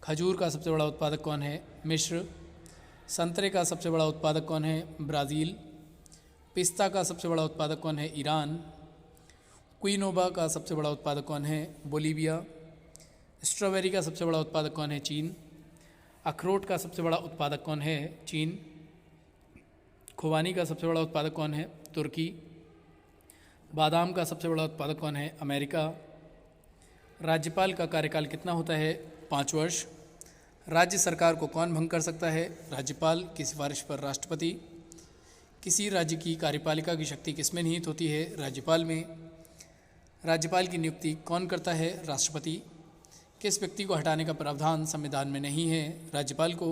Speaker 1: खजूर का सबसे बड़ा उत्पादक कौन है? मिस्र। संतरे का सबसे बड़ा उत्पादक कौन है? ब्राज़ील। पिस्ता का सबसे बड़ा उत्पादक कौन है? ईरान। क्विनोवा का सबसे बड़ा उत्पादक कौन है? बोलीविया। स्ट्रॉबेरी का सबसे बड़ा उत्पादक कौन है? चीन। अखरोट का सबसे बड़ा उत्पादक कौन है? चीन। खुबानी का सबसे बड़ा उत्पादक कौन है? तुर्की। बादाम का सबसे बड़ा उत्पादक कौन है? अमेरिका। राज्यपाल का कार्यकाल कितना होता है? 5 वर्ष। राज्य सरकार को कौन भंग कर सकता है? राज्यपाल की सिफारिश पर राष्ट्रपति। किसी राज्य की कार्यपालिका की शक्ति किसमें निहित होती है? राज्यपाल में। राज्यपाल की नियुक्ति कौन करता है? राष्ट्रपति। किस व्यक्ति को हटाने का प्रावधान संविधान में नहीं है? राज्यपाल को।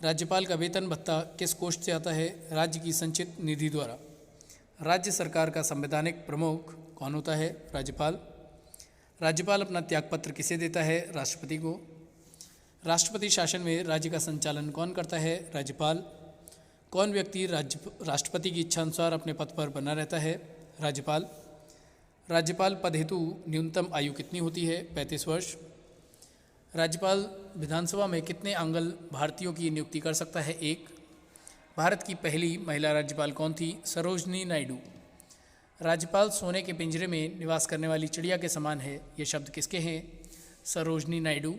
Speaker 1: राज्यपाल का वेतन भत्ता किस कोष से आता है? राज्य की संचित निधि द्वारा। राज्य सरकार का संवैधानिक प्रमुख कौन होता है? राज्यपाल। राज्यपाल अपना त्यागपत्र किसे देता है? राष्ट्रपति को। राष्ट्रपति शासन में राज्य का संचालन कौन करता है? राज्यपाल। कौन व्यक्ति राष्ट्रपति की इच्छा अनुसार अपने पद पर बना रहता है? राज्यपाल। राज्यपाल पद हेतु न्यूनतम आयु कितनी होती है? 35 वर्ष। राज्यपाल विधानसभा में कितने आंगल भारतीयों की नियुक्ति कर सकता है? 1। भारत की पहली महिला राज्यपाल कौन थी? सरोजनी नायडू। राज्यपाल सोने के पिंजरे में निवास करने वाली चिड़िया के समान है, ये शब्द किसके हैं? सरोजनी नायडू।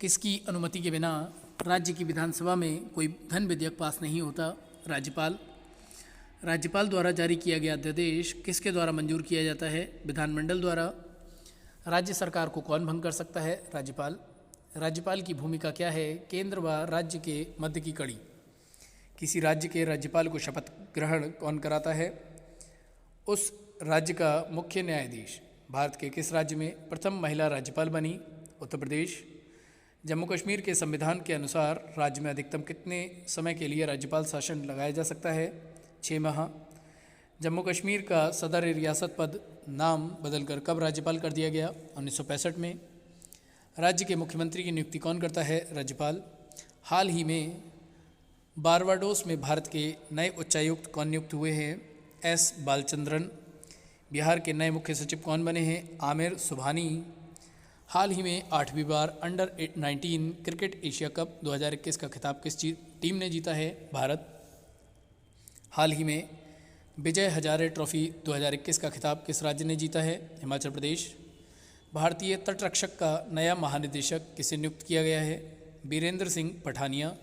Speaker 1: किसकी अनुमति के बिना राज्य की विधानसभा में कोई धन विधेयक पास नहीं होता? राज्यपाल। राज्यपाल द्वारा जारी किया गया अध्यादेश किसके द्वारा मंजूर किया जाता है? विधानमंडल द्वारा। राज्य सरकार को कौन भंग कर सकता है? राज्यपाल। राज्यपाल की भूमिका क्या है? केंद्र व राज्य के मध्य की कड़ी। किसी राज्य के राज्यपाल को शपथ ग्रहण कौन कराता है? उस राज्य का मुख्य न्यायाधीश। भारत के किस राज्य में प्रथम महिला राज्यपाल बनी? उत्तर प्रदेश। जम्मू कश्मीर के संविधान के अनुसार राज्य में अधिकतम कितने समय के लिए राज्यपाल शासन लगाया जा सकता है? 6 माह। जम्मू कश्मीर का सदर रियासत पद नाम बदलकर कब राज्यपाल कर दिया गया? 1965 में। राज्य के मुख्यमंत्री की नियुक्ति कौन करता है? राज्यपाल। हाल ही में बारबाडोस में भारत के नए उच्चायुक्त कौन नियुक्त हुए हैं? एस बालचंद्रन। बिहार के नए मुख्य सचिव कौन बने हैं? आमिर सुबहानी। हाल ही में 8वीं बार अंडर 19 क्रिकेट एशिया कप 2021 का खिताब किस टीम ने जीता है? भारत। हाल ही में विजय हजारे ट्रॉफी 2021 का खिताब किस राज्य ने जीता है? हिमाचल प्रदेश। भारतीय तटरक्षक का नया महानिदेशक किसे नियुक्त किया गया है? बीरेंद्र सिंह पठानिया।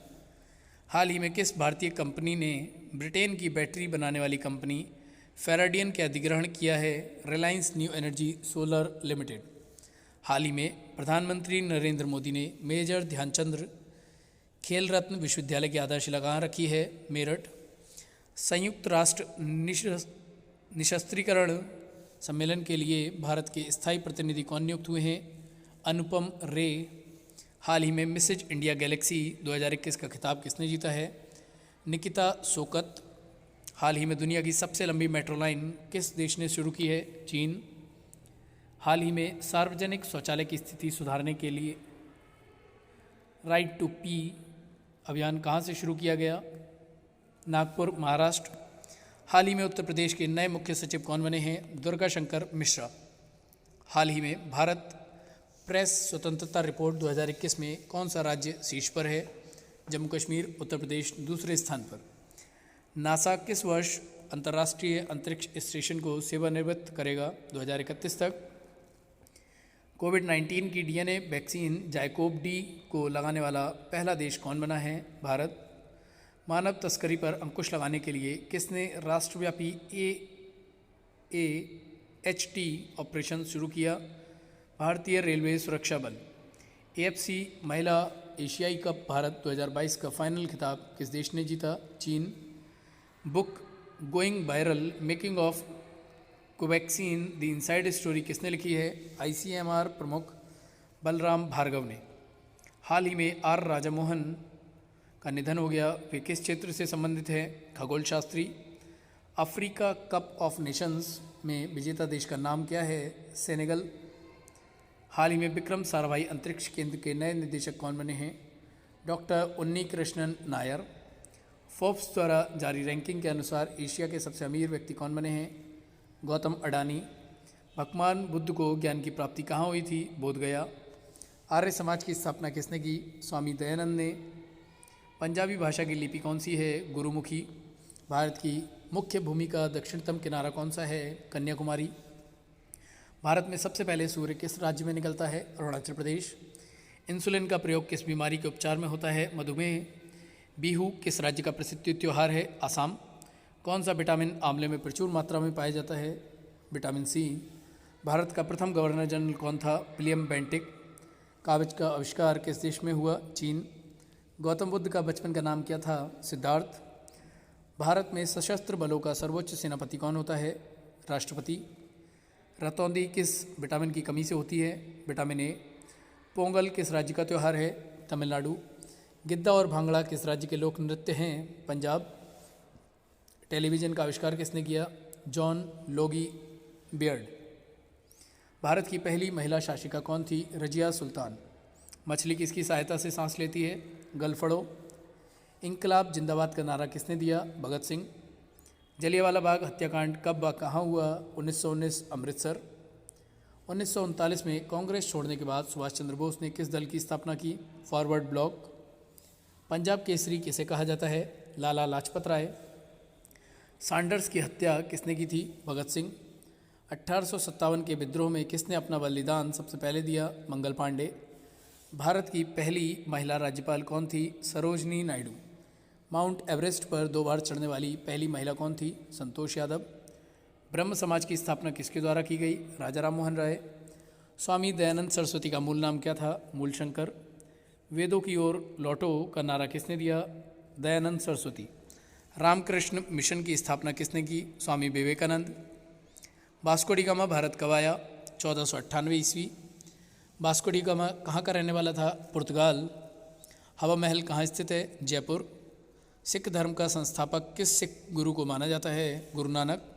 Speaker 1: हाल ही में किस भारतीय कंपनी ने ब्रिटेन की बैटरी बनाने वाली कंपनी फेराडियन के अधिग्रहण किया है? Reliance New Energy Solar Limited. हाल ही में प्रधानमंत्री नरेंद्र मोदी ने मेजर ध्यानचंद खेल रत्न विश्वविद्यालय की आधारशिला कहाँ रखी है? मेरठ। संयुक्त राष्ट्र निशस्त्रीकरण सम्मेलन के लिए भारत के स्थायी प्रतिनिधि कौन नियुक्त हुए हैं? अनुपम रे। हाल ही में मिसेज इंडिया गैलेक्सी 2021 का खिताब किसने जीता है? निकिता सोकत। हाल ही में दुनिया की सबसे लंबी मेट्रो लाइन किस देश ने शुरू की है? चीन। हाल ही में सार्वजनिक शौचालय की स्थिति सुधारने के लिए राइट टू पी अभियान कहाँ से शुरू किया गया? नागपुर, महाराष्ट्र। हाल ही में उत्तर प्रदेश के नए मुख्य सचिव कौन बने हैं? दुर्गा शंकर मिश्रा। हाल ही में भारत प्रेस स्वतंत्रता रिपोर्ट 2021 में कौन सा राज्य शीर्ष पर है? जम्मू कश्मीर। उत्तर प्रदेश दूसरे स्थान पर। नासा किस वर्ष अंतर्राष्ट्रीय अंतरिक्ष स्टेशन को सेवानिवृत्त करेगा? 2031 तक। कोविड-19 की डीएनए वैक्सीन जाइकोव डी को लगाने वाला पहला देश कौन बना है? भारत। मानव तस्करी पर अंकुश लगाने के लिए किसने राष्ट्रव्यापी AAHT ऑपरेशन शुरू किया? भारतीय रेलवे सुरक्षा बल। AFC महिला एशियाई कप भारत 2022 का फाइनल खिताब किस देश ने जीता? चीन। Book going viral making of Covaxin the inside story किसने लिखी है? ICMR प्रमुख बलराम भार्गव ने। हाल ही में आर राजामोहन का निधन हो गया, वे किस क्षेत्र से संबंधित है? खगोल Shastri. Africa cup of Nations में विजेता देश का नाम क्या है? सेनेगल। हाल ही में विक्रम साराभाई अंतरिक्ष केंद्र के नए निदेशक कौन बने हैं? डॉक्टर उन्नी कृष्णन नायर। फोर्ब्स द्वारा जारी रैंकिंग के अनुसार एशिया के सबसे अमीर व्यक्ति कौन बने हैं? गौतम अडानी। भगवान बुद्ध को ज्ञान की प्राप्ति कहाँ हुई थी? बोधगया। आर्य समाज की स्थापना किसने की? स्वामी दयानंद ने। पंजाबी भाषा की लिपि कौन सी है? गुरुमुखी। भारत की मुख्य भूमि का दक्षिणतम किनारा कौन सा है? कन्याकुमारी। भारत में सबसे पहले सूर्य किस राज्य में निकलता है? अरुणाचल प्रदेश। इंसुलिन का प्रयोग किस बीमारी के उपचार में होता है? मधुमेह। बिहू किस राज्य का प्रसिद्ध त्यौहार है? आसाम। कौन सा विटामिन आंवले में प्रचुर मात्रा में पाया जाता है? Vitamin C. भारत का प्रथम गवर्नर जनरल कौन था? William Bentinck. कागज का आविष्कार किस देश में हुआ? चीन। गौतम बुद्ध का बचपन का नाम क्या था? सिद्धार्थ। भारत में सशस्त्र बलों का सर्वोच्च सेनापति कौन होता है? राष्ट्रपति। रतौंधी किस विटामिन की कमी से होती है? Vitamin A. पोंगल किस राज्य का त्यौहार है? तमिलनाडु। गिद्दा और भांगड़ा किस राज्य के लोक नृत्य हैं? पंजाब। टेलीविज़न का आविष्कार किसने किया? John Logie Baird. भारत की पहली महिला शासिका कौन थी? रजिया सुल्तान। मछली किसकी सहायता से सांस लेती है? गलफड़ो। इंकलाब जिंदाबाद का नारा किसने दिया? भगत सिंह। जलियांवाला बाग हत्याकांड कब व कहाँ हुआ? 1919 अमृतसर। 1939 में कांग्रेस छोड़ने के बाद सुभाष चंद्र बोस ने किस दल की स्थापना की? Forward block. पंजाब केसरी किसे कहा जाता है? लाला लाजपत राय। सैंडर्स की हत्या किसने की थी? भगत सिंह। 1857 के विद्रोह में किसने अपना बलिदान सबसे पहले दिया? मंगल पांडे। भारत की पहली महिला राज्यपाल कौन थी? सरोजनी नायडू। माउंट एवरेस्ट पर 2 बार चढ़ने वाली पहली महिला कौन थी? संतोष यादव। ब्रह्म समाज की स्थापना किसके द्वारा की गई? राजा राम मोहन राय। स्वामी दयानंद सरस्वती का मूल नाम क्या था? मूलशंकर। वेदों की ओर लौटो का नारा किसने दिया? दयानंद सरस्वती। रामकृष्ण मिशन की स्थापना किसने की? स्वामी विवेकानंद। वास्को डी गामा भारत कब आया? 1498 ईस्वी। वास्को डी गामा कहाँ का रहने वाला था? पुर्तगाल। हवा महल कहाँ स्थित है? जयपुर। सिख धर्म का संस्थापक किस सिख गुरु को माना जाता है? गुरु नानक।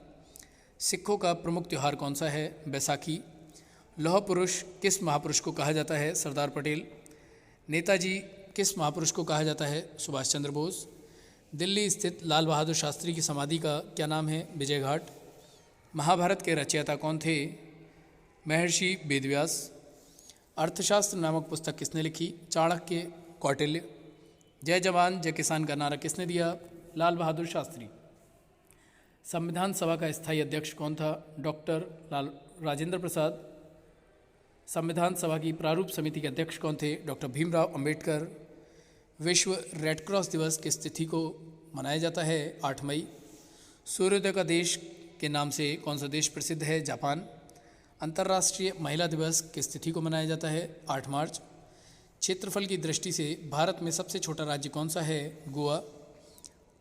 Speaker 1: सिखों का प्रमुख त्यौहार कौन सा है? बैसाखी। लौह पुरुष किस महापुरुष को कहा जाता है? सरदार पटेल। नेताजी किस महापुरुष को कहा जाता है? सुभाष चंद्र बोस। दिल्ली स्थित लाल बहादुर शास्त्री की समाधि का क्या नाम है? विजय घाट। महाभारत के रचयिता कौन थे? महर्षि वेदव्यास। अर्थशास्त्र नामक पुस्तक किसने लिखी? चाणक्य। कौटिल्य। जय जवान जय किसान का नारा किसने दिया? लाल बहादुर शास्त्री। संविधान सभा का स्थायी अध्यक्ष कौन था? डॉक्टर राजेंद्र प्रसाद। संविधान सभा की प्रारूप समिति के अध्यक्ष कौन थे? डॉक्टर भीमराव अंबेडकर। विश्व रेड क्रॉस दिवस किस तिथि को मनाया जाता है? 8 मई। सूर्योदय का देश के नाम से कौन सा देश प्रसिद्ध है? जापान। अंतर्राष्ट्रीय महिला दिवस किस तिथि को मनाया जाता है? 8 मार्च। क्षेत्रफल की दृष्टि से भारत में सबसे छोटा राज्य कौन सा है? गोवा।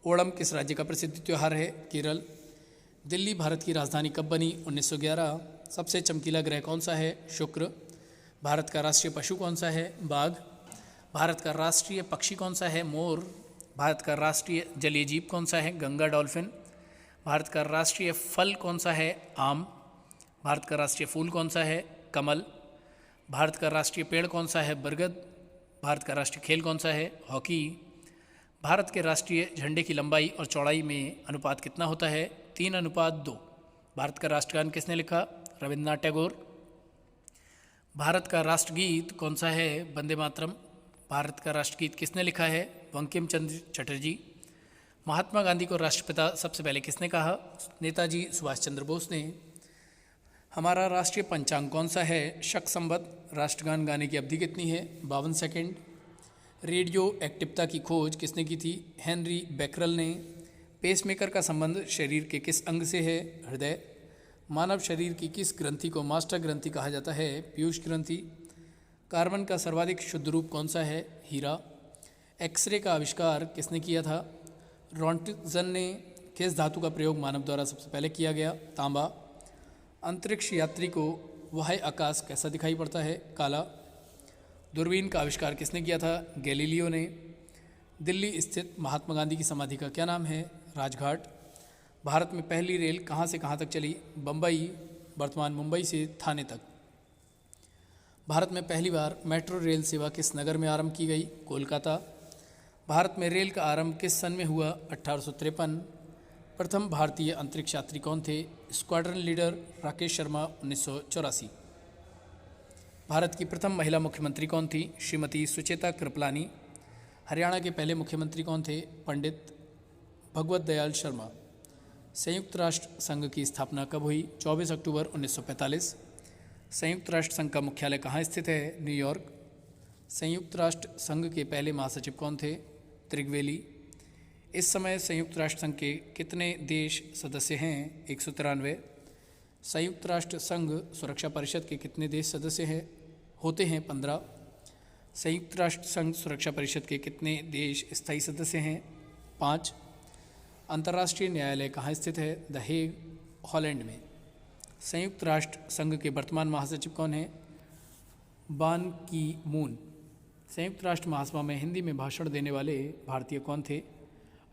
Speaker 1: ओणम किस राज्य का प्रसिद्ध त्यौहार है? केरल। दिल्ली भारत की राजधानी कब बनी? 1911। सबसे चमकीला ग्रह कौन सा है? शुक्र। भारत का राष्ट्रीय पशु कौन सा है? बाघ। भारत का राष्ट्रीय पक्षी कौन सा है? मोर। भारत का राष्ट्रीय जलीय जीव कौन सा है? गंगा डॉल्फिन। भारत का राष्ट्रीय फल कौन सा है? आम। भारत का राष्ट्रीय फूल कौन सा है? कमल। भारत का राष्ट्रीय पेड़ कौन सा है? बरगद। भारत का राष्ट्रीय खेल कौन सा है? हॉकी। भारत के राष्ट्रीय झंडे की लंबाई और चौड़ाई में अनुपात कितना होता है? 3:2। भारत का राष्ट्रगान किसने लिखा? रविन्द्रनाथ टैगोर। भारत का राष्ट्रगीत कौन सा है? वंदे मातरम। भारत का राष्ट्रगीत किसने लिखा है? बंकिम चंद्र चटर्जी। महात्मा गांधी को राष्ट्रपिता सबसे पहले किसने कहा? नेताजी सुभाष चंद्र बोस ने। हमारा राष्ट्रीय पंचांग कौन सा है? शक संवत। राष्ट्रगान गाने की अवधि कितनी है? 52 सेकंड। रेडियो एक्टिवता की खोज किसने की थी? हेनरी बैकरल ने। पेसमेकर का संबंध शरीर के किस अंग से है? हृदय। मानव शरीर की किस ग्रंथि को मास्टर ग्रंथि कहा जाता है? पीयूष ग्रंथि। कार्बन का सर्वाधिक शुद्ध रूप कौन सा है? हीरा। एक्सरे का आविष्कार किसने किया था? रॉन्टजन ने। किस धातु का प्रयोग मानव द्वारा सबसे पहले किया गया? तांबा। अंतरिक्ष यात्री को बाह्य आकाश कैसा दिखाई पड़ता है? काला। दूरबीन का आविष्कार किसने किया था? गैलीलियो ने। दिल्ली स्थित महात्मा गांधी की समाधि का क्या नाम है? राजघाट। भारत में पहली रेल कहाँ से कहाँ तक चली? बम्बई, वर्तमान मुंबई से थाने तक। भारत में पहली बार मेट्रो रेल सेवा किस नगर में आरंभ की गई? कोलकाता। भारत में रेल का आरंभ किस सन में हुआ? 1853। प्रथम भारतीय अंतरिक्ष यात्री कौन थे? Squadron leader Rakesh Sharma, 1984। भारत की प्रथम महिला मुख्यमंत्री कौन थी? श्रीमती सुचेता कृपलानी। हरियाणा के पहले मुख्यमंत्री कौन थे? पंडित भगवत दयाल शर्मा। संयुक्त राष्ट्र संघ की स्थापना कब हुई? 24 अक्टूबर 1945। संयुक्त राष्ट्र संघ का मुख्यालय कहाँ स्थित है? न्यूयॉर्क। संयुक्त राष्ट्र संघ के पहले महासचिव कौन थे? त्रिगवेली। इस समय संयुक्त राष्ट्र संघ के कितने देश सदस्य हैं? 193। संयुक्त राष्ट्र संघ सुरक्षा परिषद के कितने देश सदस्य होते हैं? 15। संयुक्त राष्ट्र संघ सुरक्षा परिषद के कितने देश स्थायी सदस्य हैं? 5। अंतर्राष्ट्रीय न्यायालय कहाँ स्थित है? द हेग, हॉलैंड में। संयुक्त राष्ट्र संघ के वर्तमान महासचिव कौन हैं? बान की मून। संयुक्त राष्ट्र महासभा में हिंदी में भाषण देने वाले भारतीय कौन थे?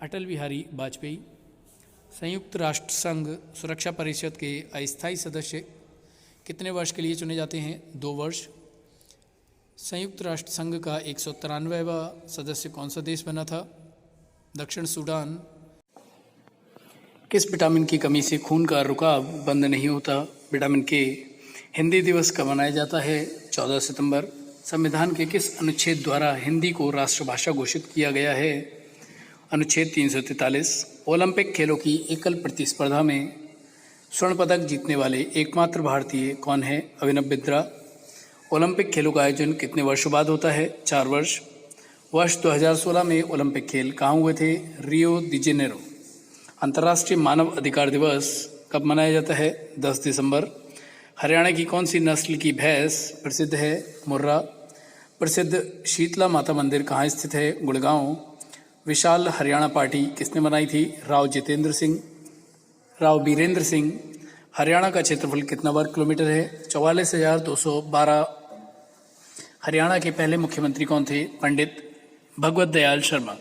Speaker 1: अटल बिहारी वाजपेयी। संयुक्त राष्ट्र संघ सुरक्षा परिषद के अस्थायी सदस्य कितने वर्ष के लिए चुने जाते हैं? 2 वर्ष। संयुक्त राष्ट्र संघ का 193वां सदस्य कौन सा देश बना था? दक्षिण सूडान। किस विटामिन की कमी से खून का रुकाव बंद नहीं होता? विटामिन के। हिंदी दिवस कब मनाया जाता है? 14 सितंबर। संविधान के किस अनुच्छेद द्वारा हिंदी को राष्ट्रभाषा घोषित किया गया है? अनुच्छेद 343। ओलंपिक खेलों की एकल प्रतिस्पर्धा में स्वर्ण पदक जीतने वाले एकमात्र भारतीय कौन है? अभिनव बिंद्रा। ओलंपिक खेलों का आयोजन कितने वर्षों बाद होता है? 4 वर्ष। वर्ष 2016 में ओलंपिक खेल कहाँ हुए थे? रियो दी जेनेरो। अंतर्राष्ट्रीय मानव अधिकार दिवस कब मनाया जाता है? 10 दिसंबर। हरियाणा की कौन सी नस्ल की भैंस प्रसिद्ध है? मुर्रा। प्रसिद्ध शीतला माता मंदिर कहाँ स्थित है? गुड़गांव। विशाल हरियाणा पार्टी किसने बनाई थी? राव बीरेंद्र सिंह। हरियाणा का क्षेत्रफल कितना वर्ग किलोमीटर है? 44,212। हरियाणा के पहले मुख्यमंत्री कौन थे? पंडित भगवत दयाल शर्मा।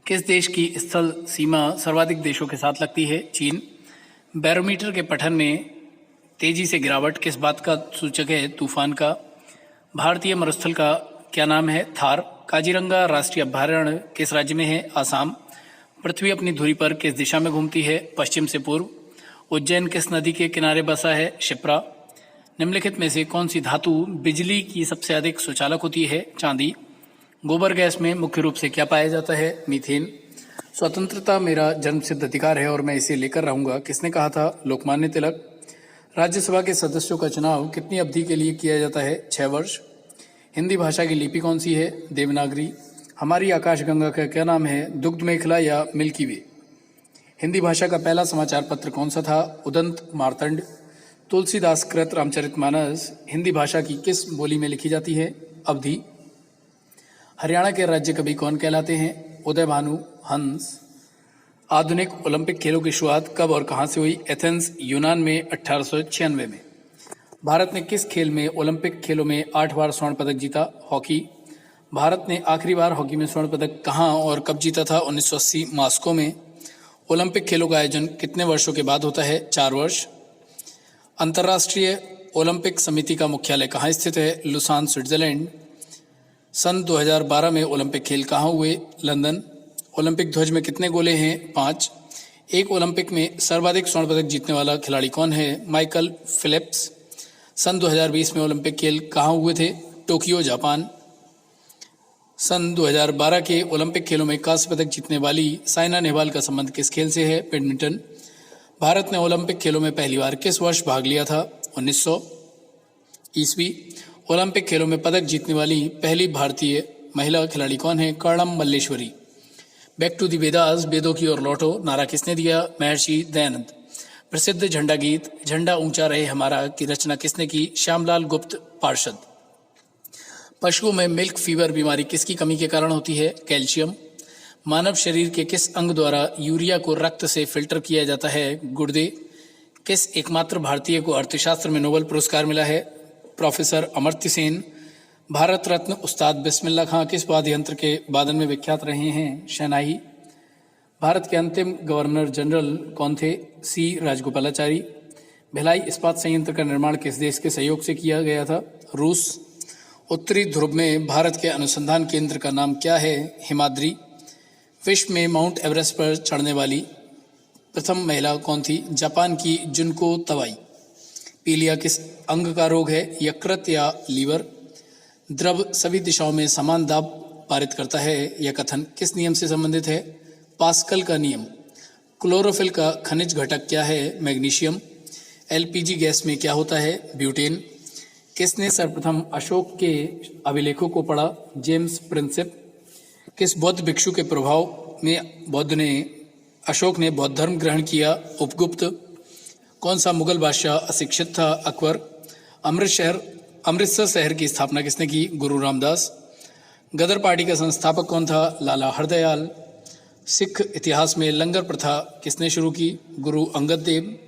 Speaker 1: किस देश की स्थल सीमा सर्वाधिक देशों के साथ लगती है? चीन। बैरोमीटर के पठन में तेजी से गिरावट किस बात का सूचक है? तूफान का। भारतीय मरुस्थल का क्या नाम है? थार। काजीरंगा राष्ट्रीय अभयारण्य किस राज्य में है? आसाम। पृथ्वी अपनी धुरी पर किस दिशा में घूमती है? पश्चिम से पूर्व। उज्जैन किस नदी के किनारे बसा है? शिप्रा। निम्नलिखित में से कौन सी धातु बिजली की सबसे अधिक सुचालक होती है? चांदी। गोबर गैस में मुख्य रूप से क्या पाया जाता है? मीथेन। स्वतंत्रता मेरा जन्मसिद्ध अधिकार है और मैं इसे लेकर रहूंगा किसने कहा था? लोकमान्य तिलक। राज्यसभा के सदस्यों का चुनाव कितनी अवधि के लिए किया जाता है? 6 वर्ष। हिंदी भाषा की लिपि कौन सी है? देवनागरी। हमारी आकाशगंगा का क्या नाम है? दुग्ध मेखला या मिल्की वे। हिंदी भाषा का पहला समाचार पत्र कौन सा था? उदंत मार्तंड। तुलसीदास कृत रामचरितमानस हिंदी भाषा की किस बोली में लिखी जाती है? अवधी। हरियाणा के राज्य कवि कौन कहलाते हैं? उदय भानु हंस। आधुनिक ओलंपिक खेलों की शुरुआत कब और कहां से हुई? एथेंस, यूनान में 1896 में। भारत ने किस खेल में ओलंपिक खेलों में 8 बार स्वर्ण पदक जीता? हॉकी। भारत ने आखिरी बार हॉकी में स्वर्ण पदक कहां और कब जीता था? 1980 मॉस्को में। ओलंपिक खेलों का आयोजन कितने वर्षों के बाद होता है? 4 वर्ष। अंतर्राष्ट्रीय ओलंपिक समिति का मुख्यालय कहाँ स्थित है? Lausanne, Switzerland. सन 2012 में ओलंपिक खेल कहाँ हुए? लंदन। ओलंपिक ध्वज में कितने गोले हैं? 5। एक ओलंपिक में सर्वाधिक स्वर्ण पदक जीतने वाला खिलाड़ी कौन है? Michael Philips. सन 2020 में ओलंपिक खेल कहाँ हुए थे? Tokyo, Japan. सन 2012 के ओलंपिक खेलों में कांस्य पदक जीतने वाली साइना नेहवाल का संबंध किस खेल से है? बैडमिंटन। भारत ने ओलंपिक खेलों में पहली बार किस वर्ष भाग लिया था? 1900 ईस्वी। ओलंपिक खेलों में पदक जीतने वाली पहली भारतीय महिला खिलाड़ी कौन है? Karnam Malleswari. Back to the Vedas, वेदों की ओर लौटो नारा किसने दिया? महर्षि दयानंद। प्रसिद्ध झंडा गीत झंडा ऊंचा रहे हमारा की रचना किसने की? श्यामलाल गुप्त पार्षद। पशुओं में मिल्क फीवर बीमारी किसकी कमी के कारण होती है? कैल्शियम। मानव शरीर के किस अंग द्वारा यूरिया को रक्त से फिल्टर किया जाता है? गुर्दे। किस एकमात्र भारतीय को अर्थशास्त्र में नोबेल पुरस्कार मिला है? प्रोफेसर अमर्त्य सेन। भारत रत्न उस्ताद बिस्मिल्लाह खां किस वाद्य यंत्र के वादन में विख्यात रहे हैं? शहनाई। भारत के अंतिम गवर्नर जनरल कौन थे? सी राजगोपालाचारी। भिलाई इस्पात संयंत्र का निर्माण किस देश के सहयोग से किया गया था? रूस। उत्तरी ध्रुव में भारत के अनुसंधान केंद्र का नाम क्या है? हिमाद्री। विश्व में माउंट एवरेस्ट पर चढ़ने वाली प्रथम महिला कौन थी? जापान की जुनको तवाई। पीलिया किस अंग का रोग है? यकृत या लीवर। द्रव सभी दिशाओं में समान दाब पारित करता है, यह कथन किस नियम से संबंधित है? पास्कल का नियम। क्लोरोफिल का खनिज घटक क्या है? मैग्नीशियम। एलपीजी गैस में क्या होता है? ब्यूटेन। किसने सर्वप्रथम अशोक के अभिलेखों को पढ़ा? James Prinsep. किस बौद्ध भिक्षु के प्रभाव में अशोक ने बौद्ध धर्म ग्रहण किया? उपगुप्त। कौन सा मुगल बादशाह अशिक्षित था? अकबर। अमृतसर शहर की स्थापना किसने की? गुरु रामदास। गदर पार्टी का संस्थापक कौन था? लाला हरदयाल। सिख इतिहास में लंगर प्रथा किसने शुरू की? गुरु अंगद देव।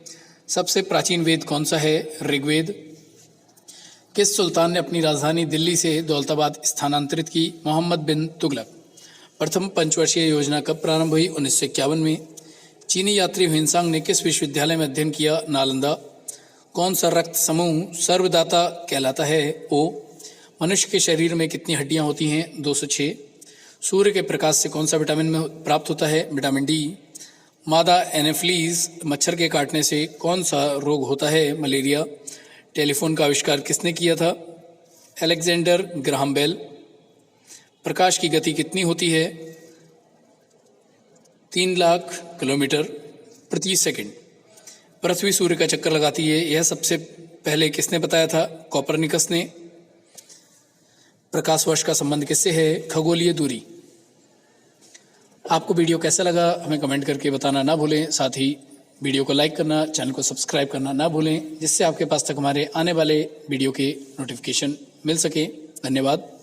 Speaker 1: सबसे प्राचीन वेद कौन सा है? ऋग्वेद। किस सुल्तान ने अपनी राजधानी दिल्ली से दौलताबाद स्थानांतरित की? मोहम्मद बिन तुगलक। प्रथम पंचवर्षीय योजना कब प्रारंभ हुई? 1951 में। चीनी यात्री ह्वेनसांग ने किस विश्वविद्यालय में अध्ययन किया? नालंदा। कौन सा रक्त समूह सर्वदाता कहलाता है? ओ। मनुष्य के शरीर में कितनी हड्डियां होती हैं? 206। सूर्य के प्रकाश से कौन सा विटामिन में प्राप्त होता है? Vitamin D. मादा एनेफ्लीज मच्छर के काटने से कौन सा रोग होता है? मलेरिया। टेलीफोन का आविष्कार किसने किया था? Alexander Graham bell. प्रकाश की गति कितनी होती है? 3 लाख किलोमीटर प्रति सेकंड। पृथ्वी सूर्य का चक्कर लगाती है, यह सबसे पहले किसने बताया था? कोपरनिकस ने। प्रकाश वर्ष का संबंध किससे है? खगोलीय दूरी। आपको वीडियो कैसा लगा हमें कमेंट करके बताना ना भूलें। साथ ही वीडियो को लाइक करना, चैनल को सब्सक्राइब करना ना भूलें, जिससे आपके पास तक हमारे आने वाले वीडियो के नोटिफिकेशन मिल सके। धन्यवाद।